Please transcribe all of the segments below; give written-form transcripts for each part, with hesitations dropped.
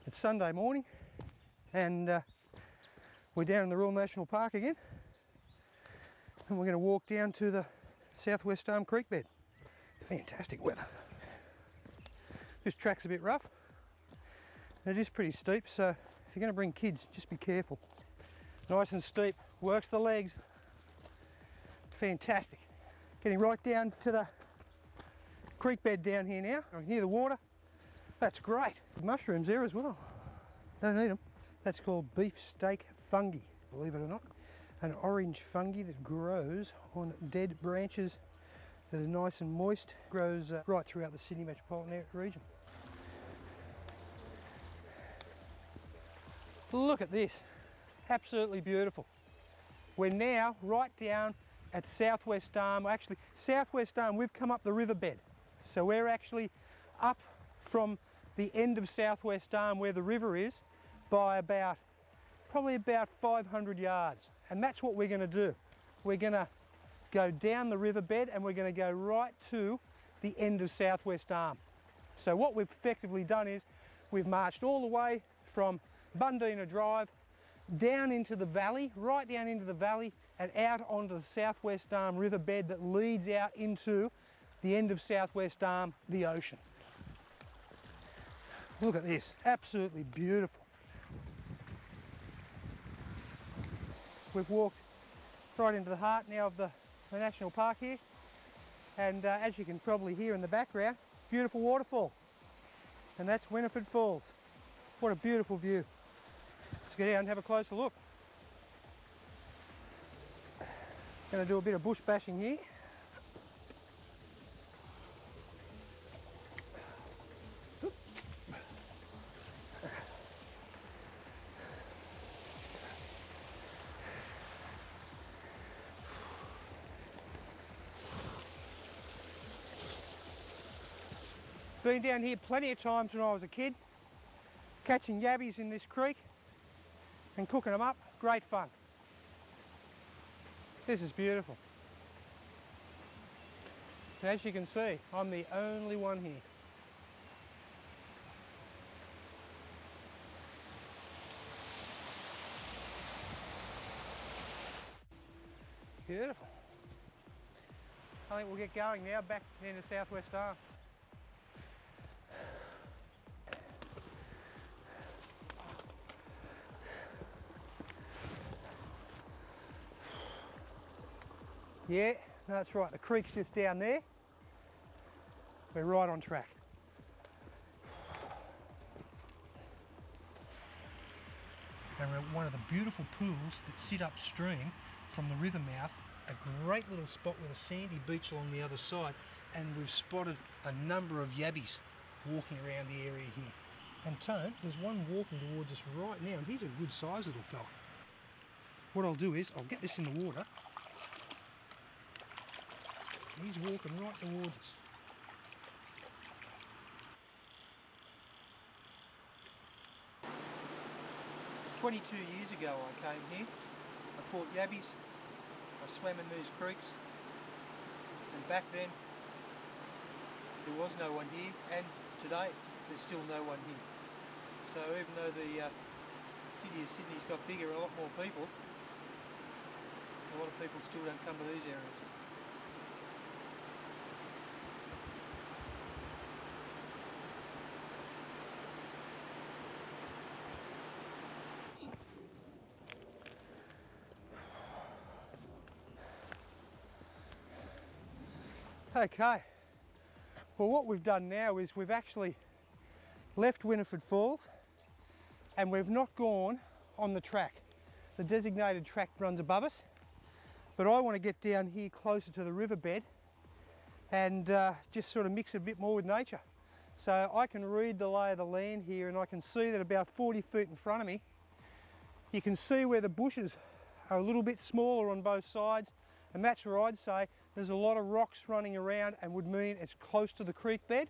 It's Sunday morning and we're down in the Royal National Park again, and we're going to walk down to the Southwest Arm Creek bed. Fantastic weather. This track's a bit rough and it is pretty steep, so if you're going to bring kids, just be careful. Nice and steep, works the legs. Fantastic. Getting right down to the creek bed down here now. I can hear the water. That's great. Mushrooms there as well. Don't need them. That's called beefsteak fungi, believe it or not. An orange fungi that grows on dead branches that are nice and moist. Grows right throughout the Sydney metropolitan region. Look at this. Absolutely beautiful. We're now right down at Southwest Arm. Actually, Southwest Arm, we've come up the riverbed. So we're actually up from the end of Southwest Arm where the river is by probably about 500 yards. And that's what we're going to do. We're going to go down the riverbed and we're going to go right to the end of Southwest Arm. So what we've effectively done is we've marched all the way from Bundeena Drive down into the valley, right down into the valley and out onto the Southwest Arm riverbed that leads out into the end of Southwest Arm, the ocean. Look at this, absolutely beautiful. We've walked right into the heart now of the National Park here, and as you can probably hear in the background, beautiful waterfall, and that's Winifred Falls. What a beautiful view. Let's go down and have a closer look. Going to do a bit of bush bashing here. Been down here plenty of times when I was a kid, catching yabbies in this creek and cooking them up. Great fun. This is beautiful. And as you can see, I'm the only one here. Beautiful. I think we'll get going now back into Southwest Arm. Yeah, that's right, the creek's just down there. We're right on track. And we're at one of the beautiful pools that sit upstream from the river mouth. A great little spot with a sandy beach along the other side, and we've spotted a number of yabbies walking around the area here. And Tone, there's one walking towards us right now, and he's a good sized little fella. What I'll do is, I'll get this in the water. He's walking right towards us. "22 years ago I came here. I caught yabbies, I swam in these creeks, and back then there was no one here, and today there's still no one here. So even though the city of Sydney's got bigger and a lot more people, a lot of people still don't come to these areas. Okay, well what we've done now is we've actually left Winifred Falls and we've not gone on the track. The designated track runs above us, but I want to get down here closer to the riverbed and just sort of mix a bit more with nature. So I can read the lay of the land here and I can see that about 40 feet in front of me, you can see where the bushes are a little bit smaller on both sides. And that's where I'd say there's a lot of rocks running around and would mean it's close to the creek bed.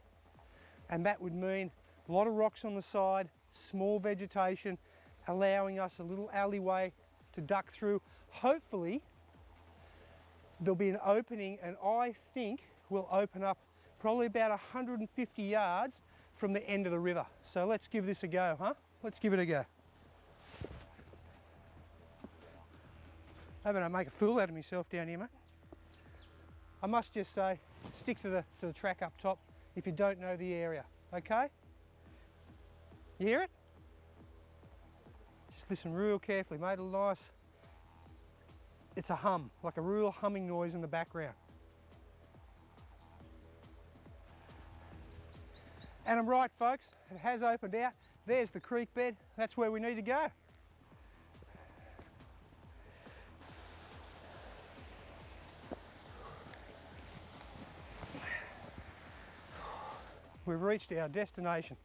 And that would mean a lot of rocks on the side, small vegetation, allowing us a little alleyway to duck through. Hopefully there'll be an opening, and I think we'll open up probably about 150 yards from the end of the river. So let's give this a go, huh? Let's give it a go. I hope I don't make a fool out of myself down here, mate. I must just say, stick to the track up top if you don't know the area, okay? You hear it? Just listen real carefully, mate. It'll nice. It's a hum, like a real humming noise in the background. And I'm right, folks, it has opened out. There's the creek bed. That's where we need to go. We've reached our destination,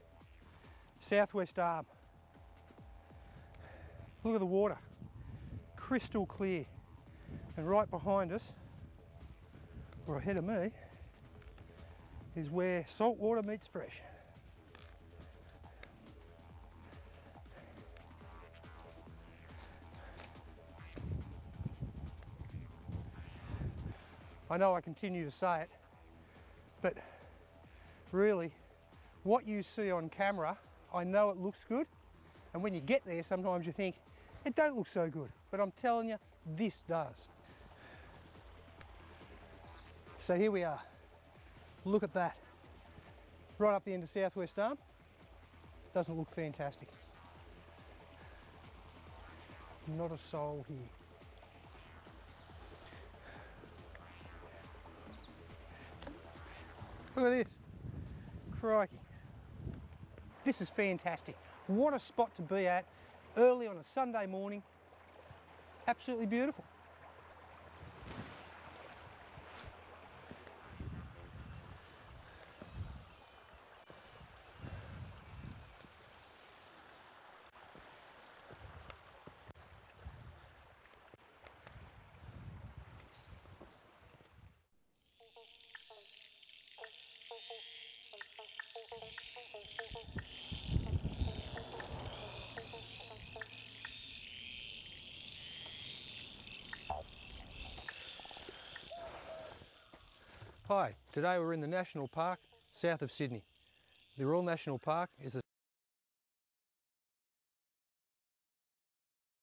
Southwest Arm. Look at the water, crystal clear. And right behind us, or ahead of me, is where salt water meets fresh. I know I continue to say it, but really, what you see on camera, I know it looks good, and when you get there, sometimes you think, it don't look so good, but I'm telling you, this does. So here we are. Look at that. Right up the end of Southwest Arm. Doesn't look fantastic. Not a soul here. Look at this. Crikey. This is fantastic. What a spot to be at early on a Sunday morning. Absolutely beautiful. Hi, today we're in the National Park south of Sydney. The Royal National Park is a